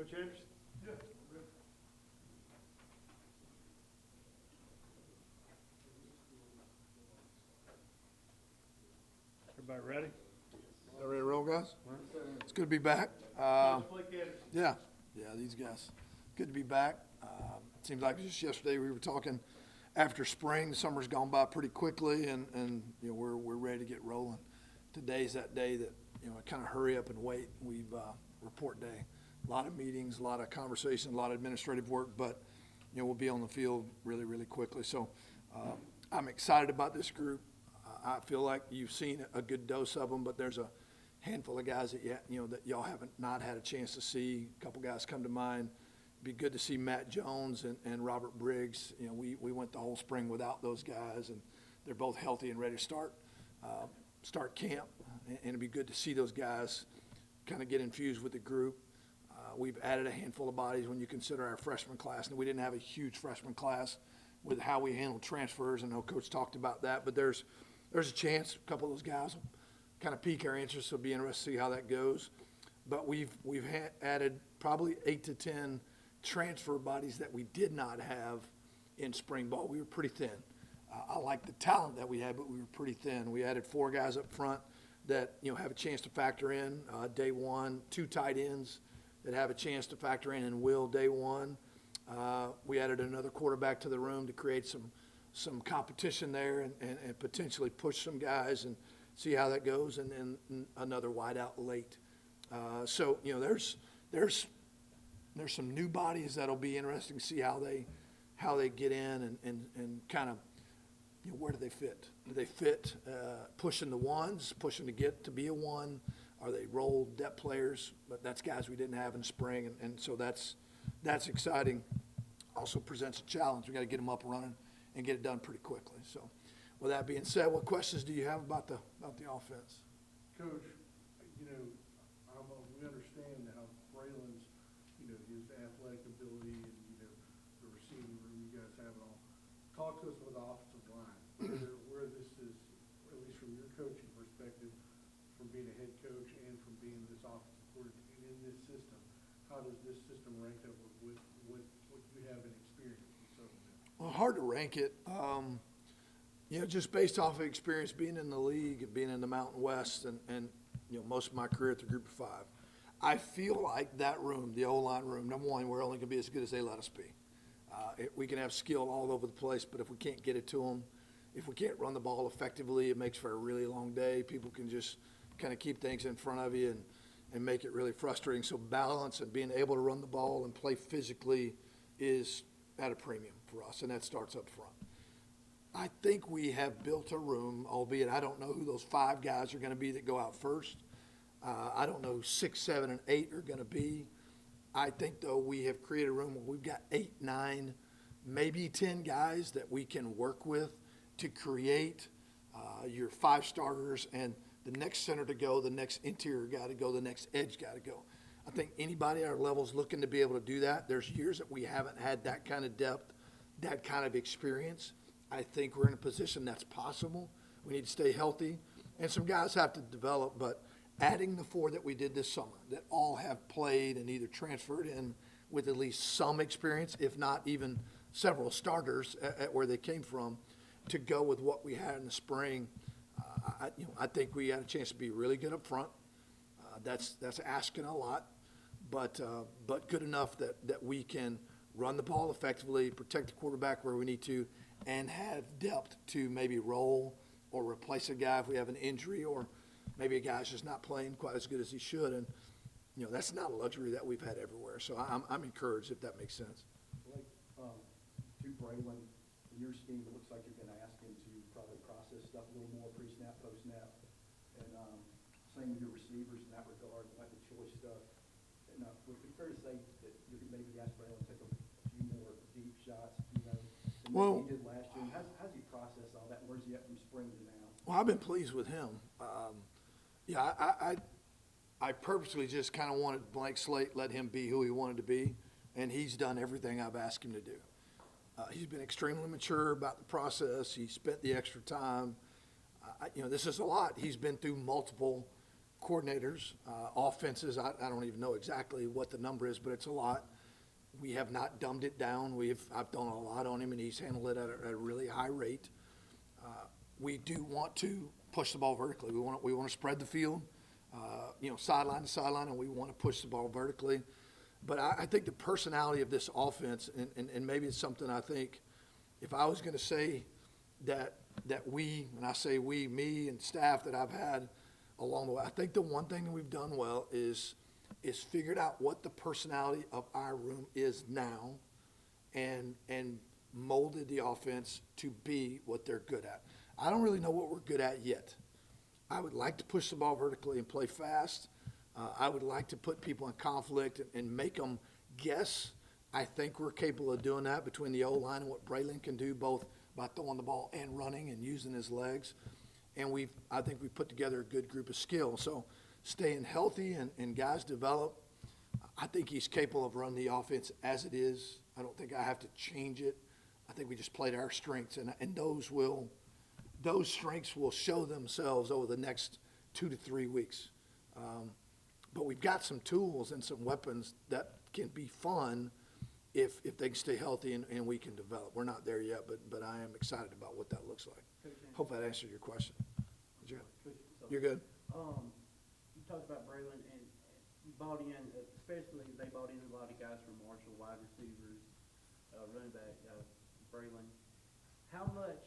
Coach Anderson? Yeah. Everybody ready? Y'all ready to roll, guys? It's good to be back. Coach Blake Anderson. Yeah, these guys. Good to be back. Seems like just yesterday we were talking after spring. The summer's gone by pretty quickly, and you know we're ready to get rolling. Today's that day that I kind of hurry up and wait. We've report day, a lot of meetings, a lot of conversation, a lot of administrative work, but we'll be on the field really, really quickly. So I'm excited about this group. I feel like you've seen a good dose of them, but there's a handful of guys that that y'all haven't not had a chance to see. A couple guys come to mind. Be good to see Matt Jones and Robert Briggs. We went the whole spring without those guys, and they're both healthy and ready to start camp. And it'd be good to see those guys kind of get infused with the group. We've added a handful of bodies when you consider our freshman class. And we didn't have a huge freshman class with how we handled transfers. I know Coach talked about that, but there's a chance a couple of those guys will kind of pique our interest. So it'll be interesting to see how that goes. But we've added probably 8 to 10 transfer bodies that we did not have in spring ball. We were pretty thin. I like the talent that we had, but we were pretty thin. We added 4 guys up front that have a chance to factor in day one, 2 tight ends that have a chance to factor in and will day one. We added another quarterback to the room to create some competition there and potentially push some guys and see how that goes, and then another wideout late. So there's some new bodies that'll be interesting to see how they get in and kind of where do they fit? Do they fit pushing the ones, pushing to get to be a one? Are they role depth players? But that's guys we didn't have in spring, and so that's exciting. Also presents a challenge. We got to get them up and running and get it done pretty quickly. So with that being said, what questions do you have about the offense? Coach, we understand how Braylon's, his athletic ability and, the receiving room, you guys have it all. Talk to us with the offensive line, where this is, at least from your coaching perspective, from being a head coach and from being this offensive coordinator in this system. How does this system rank up with what you have in experience in Southern Miss? Well, hard to rank it. Just based off of experience being in the league, being in the Mountain West, and most of my career at the Group of 5, I feel like that room, the O-line room, number one, we're only going to be as good as they let us be. We can have skill all over the place, but if we can't get it to them, if we can't run the ball effectively, it makes for a really long day. People can just kind of keep things in front of you and make it really frustrating. So balance and being able to run the ball and play physically is at a premium for us, and that starts up front. I think we have built a room, albeit I don't know who those 5 guys are going to be that go out first. I don't know who 6, 7, and 8 are going to be. I think, though, we have created a room where we've got 8, 9, maybe 10 guys that we can work with to create your 5 starters and the next center to go, the next interior guy to go, the next edge guy to go. I think anybody at our level is looking to be able to do that. There's years that we haven't had that kind of depth, that kind of experience. I think we're in a position that's possible. We need to stay healthy, and some guys have to develop, but adding the 4 that we did this summer that all have played and either transferred in with at least some experience, if not even several starters at where they came from, to go with what we had in the spring, I think we had a chance to be really good up front. That's asking a lot, but good enough that we can run the ball effectively, protect the quarterback where we need to, and have depth to maybe roll or replace a guy if we have an injury, or maybe a guy's just not playing quite as good as he should. And that's not a luxury that we've had everywhere. So I'm encouraged, if that makes sense. Like, to Braylon, in your scheme, it looks like you're going to ask him to probably process stuff a little more pre-snap, post-snap, and same with your receivers in that regard, like the choice stuff. And would it be fair to say that you could maybe ask Braylon to take a few more deep shots, than Well, he did last year? And how's he process all that? Where's he at from spring to now? Well, I've been pleased with him. I purposely just kind of wanted blank slate, let him be who he wanted to be, and he's done everything I've asked him to do. He's been extremely mature about the process. He spent the extra time. This is a lot. He's been through multiple coordinators, offenses. I don't even know exactly what the number is, but it's a lot. We have not dumbed it down. I've done a lot on him, and he's handled it at a really high rate. We do want to push the ball vertically. We want to spread the field, sideline to sideline, and we want to push the ball vertically. But I think the personality of this offense, and maybe it's something I think, if I was going to say that we, and I say we, me and staff that I've had along the way, I think the one thing that we've done well is figured out what the personality of our room is now and molded the offense to be what they're good at. I don't really know what we're good at yet. I would like to push the ball vertically and play fast. I would like to put people in conflict and make them guess. I think we're capable of doing that between the O-line and what Braylon can do, both by throwing the ball and running and using his legs. And I think we've put together a good group of skills. So staying healthy and guys develop, I think he's capable of running the offense as it is. I don't think I have to change it. I think we just play to our strengths, and those strengths will show themselves over the next 2 to 3 weeks. But we've got some tools and some weapons that can be fun if they can stay healthy and we can develop. We're not there yet, but I am excited about what that looks like. Hope that answered your question. You're good? You talked about Braylon, and you bought in, especially they bought in a lot of guys from Marshall, wide receivers, running back, Braylon. How much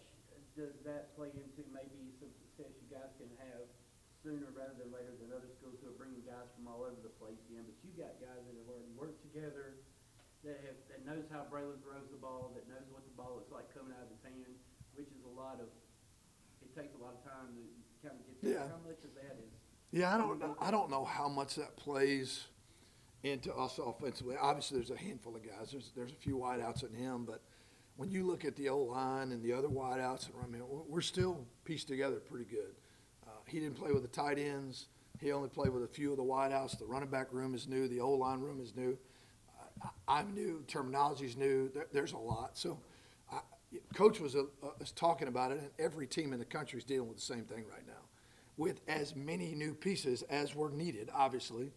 does that play into maybe some success you guys can have sooner rather than later than other schools who are bringing guys from all over the place in? But you got guys that have already worked together, that knows how Braylon throws the ball, that knows what the ball looks like coming out of his hand, which is it takes a lot of time to kind of get there. Yeah. How much of that is? Yeah, I don't know how much that plays into us offensively. Obviously, there's a handful of guys. There's a few wideouts in him, but when you look at the O-line and the other wideouts, I mean, we're still pieced together pretty good. He didn't play with the tight ends. He only played with a few of the wideouts. The running back room is new. The O-line room is new. I'm new. Terminology's new. There's a lot. So, Coach was talking about it, and every team in the country is dealing with the same thing right now, with as many new pieces as were needed, obviously,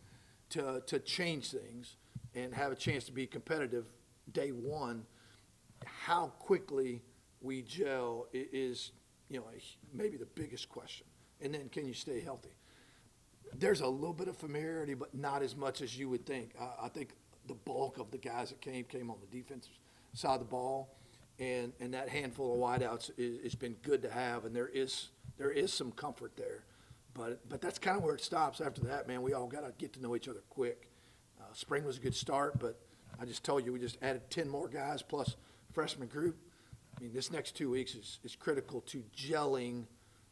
to change things and have a chance to be competitive day one. How quickly we gel is, maybe the biggest question. And then can you stay healthy? There's a little bit of familiarity, but not as much as you would think. I think the bulk of the guys that came on the defensive side of the ball, and that handful of wideouts has been good to have, and there is some comfort there. But that's kind of where it stops. After that, man, we all got to get to know each other quick. Spring was a good start, but I just told you we just added 10 more guys plus freshman group. I mean, this next 2 weeks is critical to gelling,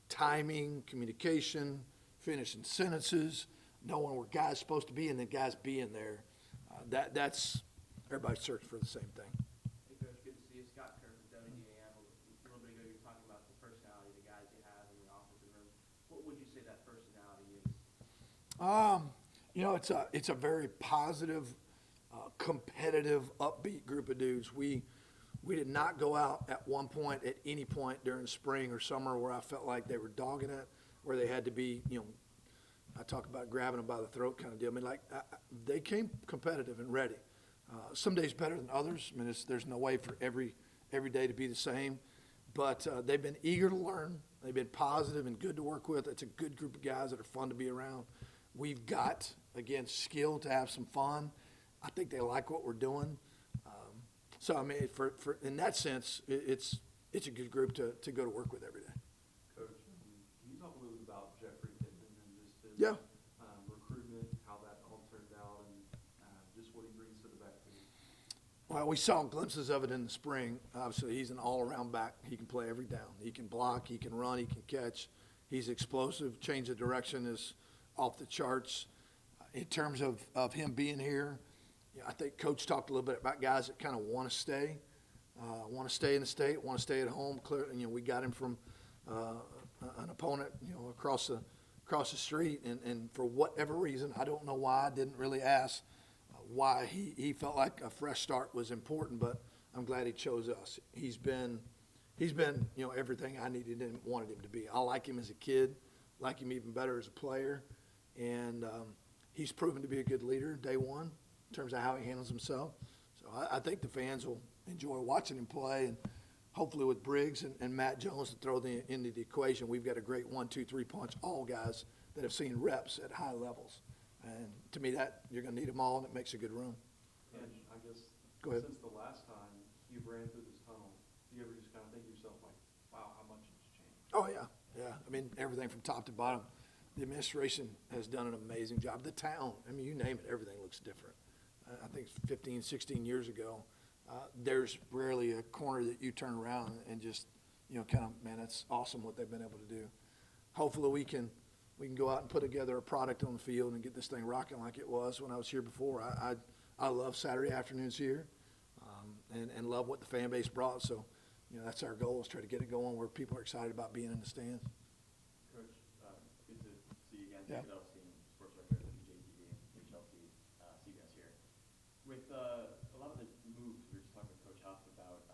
timing, communication, finishing sentences, knowing where guys supposed to be, and then guys being there. That's everybody's searching for the same thing. Hey, Coach, good to see you. Scott Kerr from WDAM. A little bit ago, you were talking about the personality of the guys you have in the offensive room. What would you say that personality is? It's a very positive, competitive, upbeat group of dudes. We did not go out at any point during spring or summer where I felt like they were dogging it, where they had to be, I talk about grabbing them by the throat kind of deal. I mean, they came competitive and ready. Some days better than others. I mean, there's no way for every day to be the same. But they've been eager to learn. They've been positive and good to work with. It's a good group of guys that are fun to be around. We've got, again, skill to have some fun. I think they like what we're doing. So, I mean, for in that sense, it's a good group to go to work with every day. Coach, can you talk a little bit about Jeffrey Pittman and just his recruitment, how that all turned out, and just what he brings to the backfield? Well, we saw glimpses of it in the spring. Obviously, he's an all-around back. He can play every down. He can block, he can run, he can catch. He's explosive. Change of direction is off the charts. In terms of him being here, I think Coach talked a little bit about guys that kind of want to stay in the state, want to stay at home. Clearly, we got him from an opponent, across the street, and for whatever reason, I don't know why, I didn't really ask why he felt like a fresh start was important, but I'm glad he chose us. He's been everything I needed and wanted him to be. I like him as a kid, like him even better as a player, And he's proven to be a good leader day one in terms of how he handles himself. So I think the fans will enjoy watching him play. And hopefully with Briggs and Matt Jones to throw into the equation, we've got a great 1-2-3 punch, all guys that have seen reps at high levels. And to me, that you're going to need them all, and it makes a good room. And I guess, Go ahead. since the last time you ran through this tunnel, do you ever just kind of think to yourself like, wow, how much it's changed? Oh, yeah, yeah. I mean, everything from top to bottom. The administration has done an amazing job. The town, I mean, you name it, everything looks different. I think 15, 16 years ago, there's rarely a corner that you turn around and just, kind of, man, that's awesome what they've been able to do. Hopefully we can go out and put together a product on the field and get this thing rocking like it was when I was here before. I love Saturday afternoons here, and love what the fan base brought. So, that's our goal, is try to get it going where people are excited about being in the stands. Coach, good to see you again. Yeah. David Elstein, sports director at WJTV and HLT, see you guys here. With a lot of the moves, we were just talking with Coach Huff about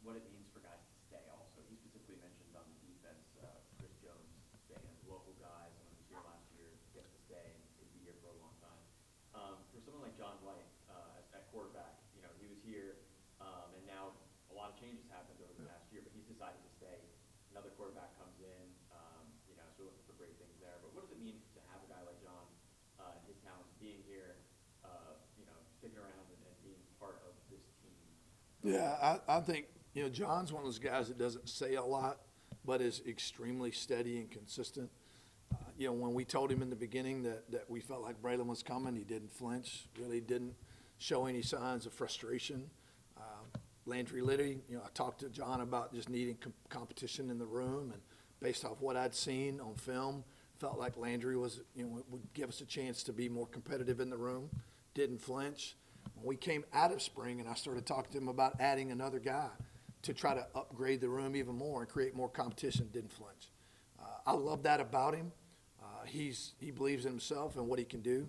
what it means for guys to stay also. He specifically mentioned on the defense, Chris Jones staying as a local guy, someone who was here last year, gets to stay and could be here for a long time. For someone like John White at quarterback, he was here, and now a lot of changes happened over the past year, but he's decided to stay. Another quarterback comes in, so we're looking for great things there. But what does it mean to have a guy like John and his talents being here, sticking around and being part of this team? Yeah, I think, John's one of those guys that doesn't say a lot, but is extremely steady and consistent. When we told him in the beginning that we felt like Braylon was coming, he didn't flinch, really didn't show any signs of frustration. Landry Liddy, I talked to John about just needing competition in the room, and based off what I'd seen on film, felt like Landry was, would give us a chance to be more competitive in the room, didn't flinch. When we came out of spring and I started talking to him about adding another guy to try to upgrade the room even more and create more competition, didn't flinch. I love that about him. He believes in himself and what he can do.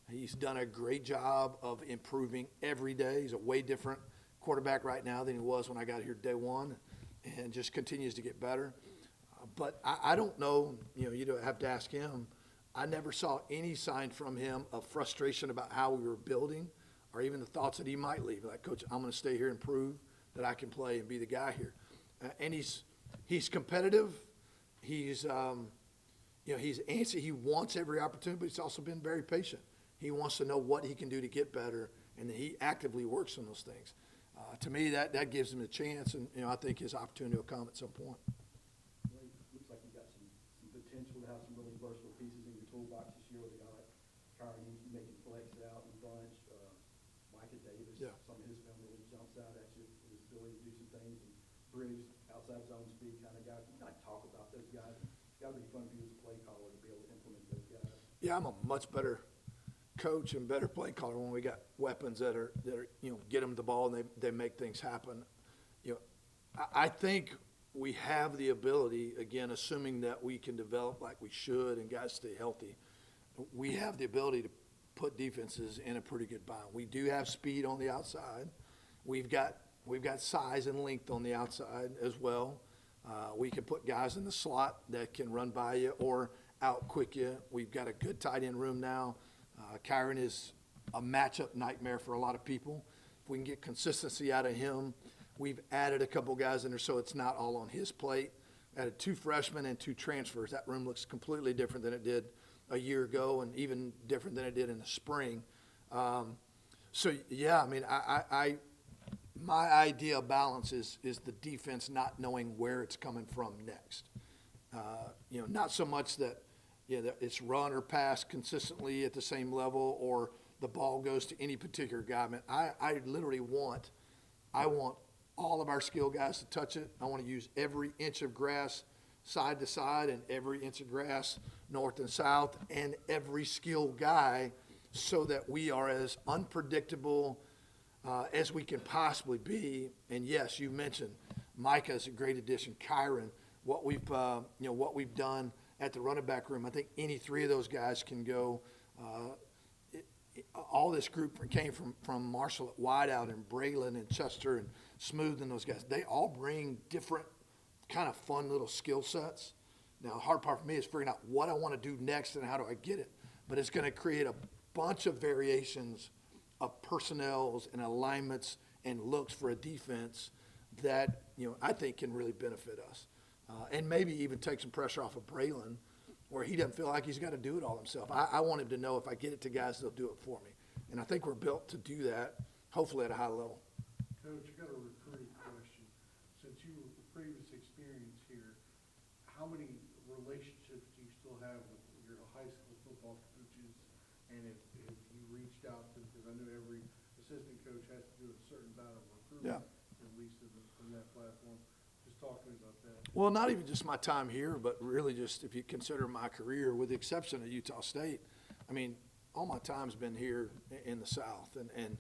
He's done a great job of improving every day. He's a way different quarterback right now than he was when I got here day one, and just continues to get better. But I don't know, you don't have to ask him. I never saw any sign from him of frustration about how we were building, or even the thoughts that he might leave. Like, Coach, I'm going to stay here and prove that I can play and be the guy here. And he's competitive. He's he's antsy. He wants every opportunity, but he's also been very patient. He wants to know what he can do to get better, and that he actively works on those things. To me, that gives him a chance, and I think his opportunity will come at some point. Well, it looks like you've got some potential to have some really versatile pieces in your toolbox this year with a guy like Kyron Hinkey making flex out in the bunch. Micah Davis, Yeah. some of his film really jumps out at you, his ability to do some things. And Briggs, outside zone speed kind of guy. Can you kind of talk about those guys? It's got to be fun for you as a play caller to be able to implement those guys. Yeah, I'm a much better coach and better play caller when we got weapons that are get them the ball and they make things happen. I think we have the ability, again, assuming that we can develop like we should and guys stay healthy, we have the ability to put defenses in a pretty good bind. We do have speed on the outside. We've got size and length on the outside as well. We can put guys in the slot that can run by you or out quick you. We've got a good tight end room now. Kyron is a matchup nightmare for a lot of people. If we can get consistency out of him, we've added a couple guys in there so it's not all on his plate. Added 2 freshmen and 2 transfers. That room looks completely different than it did a year ago, and even different than it did in the spring. So yeah, I mean, my idea of balance is the defense not knowing where it's coming from next. Not so much that that it's run or pass consistently at the same level, or the ball goes to any particular guy. I mean, I literally want all of our skill guys to touch it. I want to use every inch of grass side to side and every inch of grass north and south and every skilled guy, so that we are as unpredictable as we can possibly be. And yes, you mentioned Micah is a great addition. Kyron, what we've done at the running back room, I think any 3 of those guys can go. All this group came from Marshall at wideout, and Braylon and Chester and Smooth and those guys. They all bring different kind of fun little skill sets. Now, the hard part for me is figuring out what I want to do next and how do I get it. but it's going to create a bunch of variations of personnels and alignments and looks for a defense that, I think can really benefit us. And maybe even take some pressure off of Braylon where he doesn't feel like he's got to do it all himself. I want him to know if I get it to guys, they'll do it for me. And I think we're built to do that, hopefully at a high level. Coach, I got a recruiting question. Since you previous experience here, how many relationships do you still have with your high school football coaches? And if you reached out to, because I know every assistant coach has to do a certain amount of recruiting, at least from that platform. Just talk to me about that. Well, not even just my time here, but really just if you consider my career, with the exception of Utah State, I mean, all my time's been here in the South. And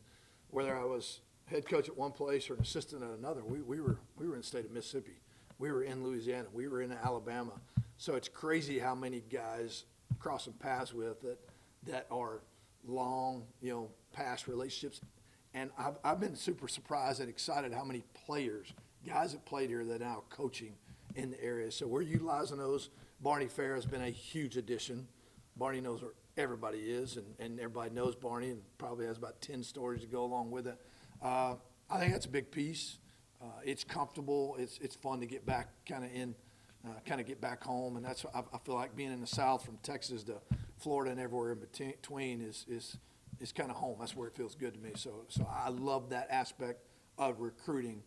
whether I was head coach at one place or an assistant at another, we were in the state of Mississippi. We were in Louisiana. We were in Alabama. So it's crazy how many guys crossing paths with that are long, past relationships. And I've been super surprised and excited how many players, guys that played here that are now coaching in the area. So we're utilizing those. Barney Fair has been a huge addition. Barney knows where everybody is, and everybody knows Barney and probably has about 10 stories to go along with it. I think that's a big piece. It's comfortable. It's fun to get back get back home. And that's, I feel like being in the South from Texas to Florida and everywhere in between is kind of home. That's where it feels good to me. So I love that aspect of recruiting.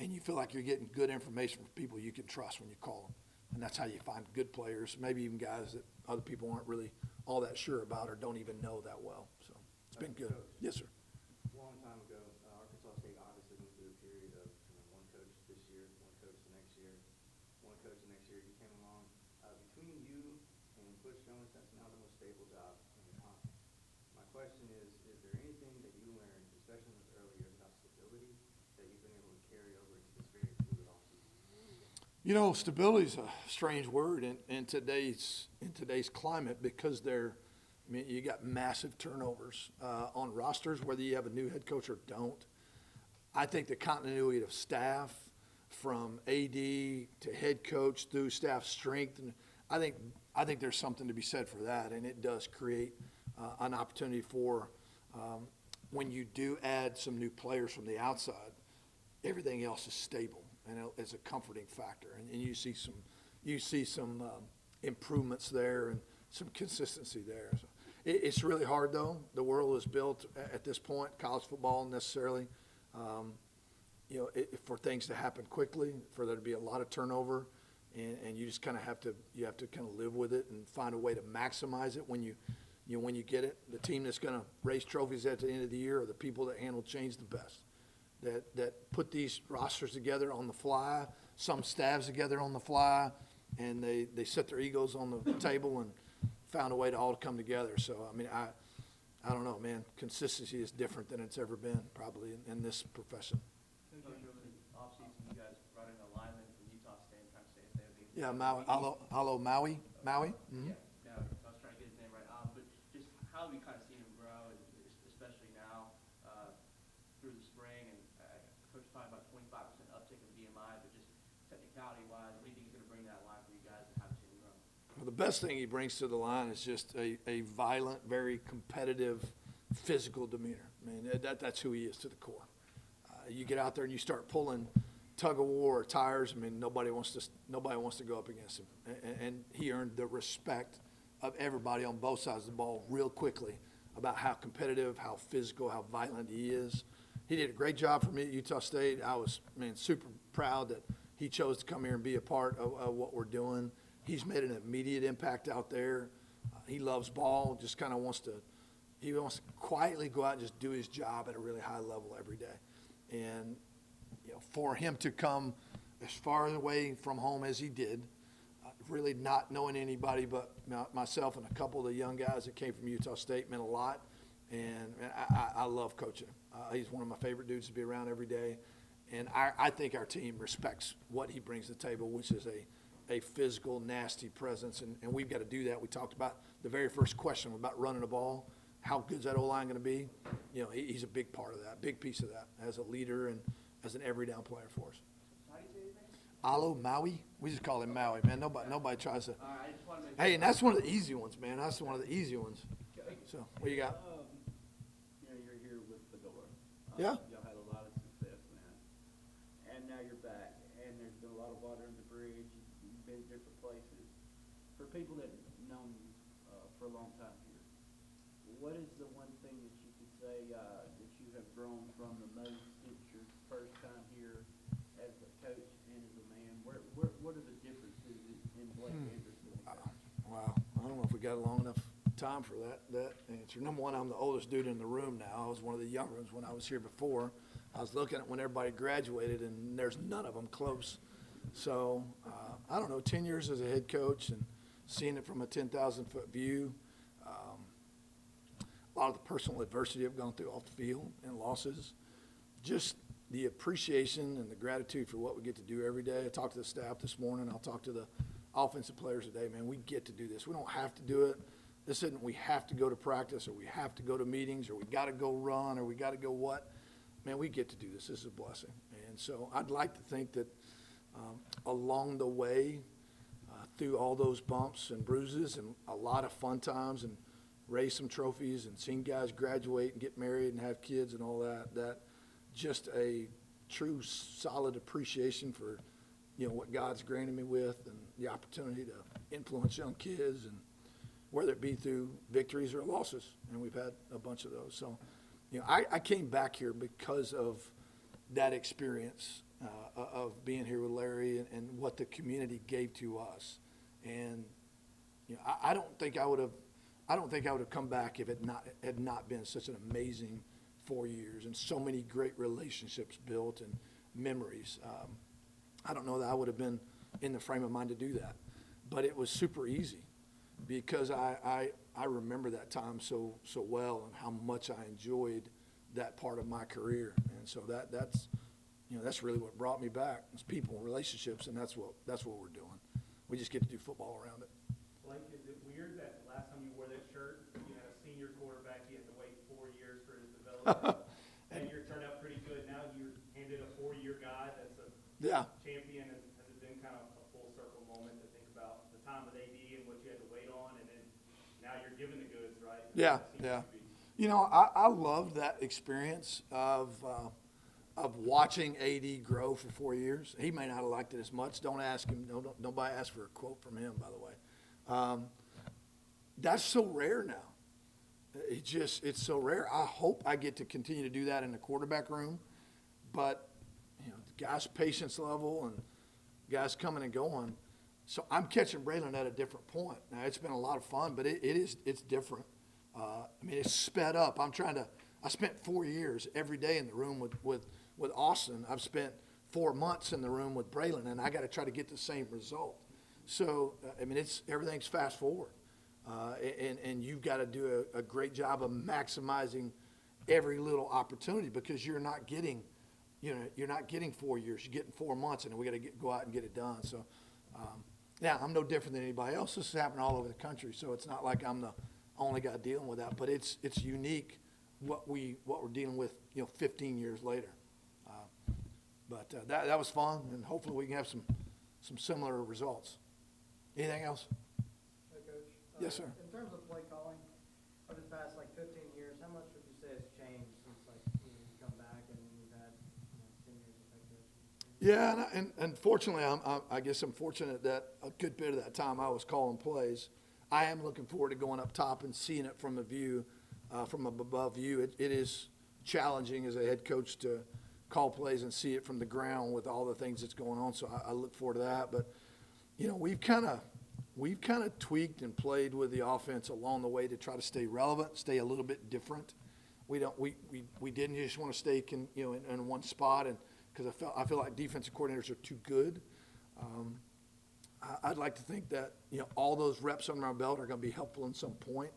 And you feel like you're getting good information from people you can trust when you call them. And that's how you find good players, maybe even guys that other people aren't really all that sure about or don't even know that well. So it's been good. Yes, sir. A long time ago, Arkansas State obviously went through a period of one coach this year, one coach the next year, one coach the next year. You came along. Between you and Butch Jones, that's now the most stable job in the conference. My question is there anything that you learned, especially in those early years, about stability that you've been able to carry over into this very fluid offseason? Stability is a strange word in today's climate because you got massive turnovers on rosters, whether you have a new head coach or don't. I think the continuity of staff from AD to head coach through staff strength, and I think there's something to be said for that, and it does create an opportunity for when you do add some new players from the outside, everything else is stable. And it's a comforting factor, and you see some improvements there and some consistency there. So it's really hard though. The world is built at this point, college football necessarily, for things to happen quickly, for there to be a lot of turnover, and you just kind of have to kind of live with it and find a way to maximize it when you get it. The team that's going to raise trophies at the end of the year are the people that handle change the best. That put these rosters together on the fly, some staffs together on the fly, and they set their egos on the table and found a way to all come together. So, I don't know, man. Consistency is different than it's ever been probably in this profession. Coach, over the offseason, you guys brought in a lineman from Utah State, trying to say his name. Yeah, Maui. Hello, Maui. Maui? Mm-hmm. Yeah, I was trying to get his name right. But just how have you kind of seen him grow, and especially now through the spring, and Coach talking about 25% uptick in BMI, but just technicality-wise, what do you think is going to bring that line for you guys and how to see him grow? Well, the best thing he brings to the line is just a violent, very competitive, physical demeanor. That's who he is to the core. You get out there and you start pulling tug of war or tires. Nobody wants to go up against him, and he earned the respect of everybody on both sides of the ball real quickly about how competitive, how physical, how violent he is. He did a great job for me at Utah State. I was, super proud that he chose to come here and be a part of what we're doing. He's made an immediate impact out there. He loves ball, just kind of wants to quietly go out and just do his job at a really high level every day. And, for him to come as far away from home as he did, really not knowing anybody but myself and a couple of the young guys that came from Utah State meant a lot. And I love coaching him. He's one of my favorite dudes to be around every day. And I think our team respects what he brings to the table, which is a physical, nasty presence. And we've got to do that. We talked about the very first question about running the ball. How good is that O-line going to be? He's a big part of that, big piece of that as a leader and as an every down player for us. How do you say his Alo Maui. We just call him Maui, man. Nobody tries to. All right, I just want to make. Hey, and that's one of the easy ones, man. That's one of the easy ones. So, what you got? You know, you're here with Fedora. Yeah. Y'all had a lot of success, man. And now you're back, and there's been a lot of water under the bridge. You've been different places. For people that have known you for a long time here, what is the one thing that you could say that you have grown from the most since your first time here as a coach and as a man? What are the differences in Blake Anderson? Wow. I don't know if we got a long enough time for that answer. Number one, I'm the oldest dude in the room now. I was one of the younger ones when I was here before. I was looking at when everybody graduated, and there's none of them close. So, I don't know, 10 years as a head coach and seeing it from a 10,000-foot view. A lot of the personal adversity I've gone through off the field and losses. Just the appreciation and the gratitude for what we get to do every day. I talked to the staff this morning. I'll talk to the offensive players today. Man, we get to do this. We don't have to do it. This isn't we have to go to practice or we have to go to meetings or we got to go run or we got to go what. Man, we get to do this. This is a blessing. And so I'd like to think that along the way, through all those bumps and bruises and a lot of fun times and raise some trophies and seen guys graduate and get married and have kids and all that, that just a true solid appreciation for, you know, what God's granted me with and the opportunity to influence young kids, and whether it be through victories or losses, and we've had a bunch of those. So, you know, I came back here because of that experience of being here with Larry and what the community gave to us. And, you know, I don't think I would have come back if it had not been such an amazing 4 years and so many great relationships built and memories. I don't know that I would have been in the frame of mind to do that, but it was super easy because I remember that time so well and how much I enjoyed that part of my career. And so that's you know, that's really what brought me back. It's people and relationships, and that's what we're doing. We just get to do football around it. Blake, is it weird that last time you wore that shirt, you had a senior quarterback, you had to wait 4 years for his development? And year turned out pretty good. Now you're handed a 4-year guy that's a champion. And has it been kind of a full circle moment to think about the time with AD and what you had to wait on, and then now you're given the goods, right? Yeah, yeah. You know, I love that experience of watching AD grow for 4 years. He may not have liked it as much. Don't ask him. Nobody ask for a quote from him, by the way. That's so rare now. It's so rare. I hope I get to continue to do that in the quarterback room. But, you know, the guys' patience level and guys coming and going. So I'm catching Braylon at a different point. Now, it's been a lot of fun, but it's different. I mean, it's sped up. I spent 4 years every day in the room with Austin. I've spent 4 months in the room with Braylon, and I got to try to get the same result. So, I mean, everything's fast forward. And you've got to do a great job of maximizing every little opportunity because you're not getting 4 years. You're getting 4 months, and we got to go out and get it done. So, yeah, I'm no different than anybody else. This is happening all over the country, so it's not like I'm the only guy dealing with that. But it's unique what we're dealing with, 15 years later. But that was fun, and hopefully we can have some similar results. Anything else? Hey, Coach. Yes, sir. In terms of play calling, over the past 15 years, how much would you say has changed since you come back and you've had 10 years of head coaching? Yeah, and fortunately, I guess I'm fortunate that a good bit of that time I was calling plays. I am looking forward to going up top and seeing it from a view, from above view. It is challenging as a head coach to call plays and see it from the ground with all the things that's going on. So I look forward to that. But we've kind of tweaked and played with the offense along the way to try to stay relevant, stay a little bit different. We didn't just want to stay in one spot, and because I feel like defensive coordinators are too good. I'd like to think that all those reps under my belt are going to be helpful in some point.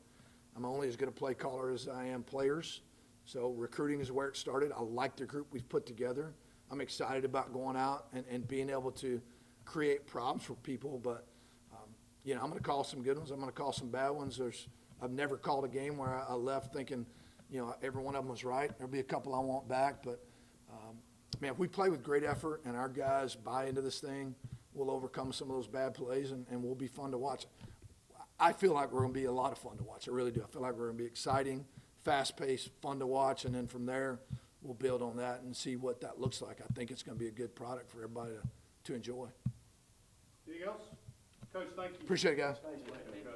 I'm only as good a play caller as I am players, so recruiting is where it started. I like the group we've put together. I'm excited about going out and being able to create problems for people, but I'm going to call some good ones. I'm going to call some bad ones. I've never called a game where I left thinking every one of them was right. There'll be a couple I want back, but man, if we play with great effort and our guys buy into this thing, we'll overcome some of those bad plays and we'll be fun to watch. I feel like we're going to be a lot of fun to watch. I really do. I feel like we're going to be exciting, fast-paced, fun to watch, and then from there, we'll build on that and see what that looks like. I think it's going to be a good product for everybody to enjoy. Anything else? Coach, thank you. Appreciate it, guys. Thanks, Mike. Thank you.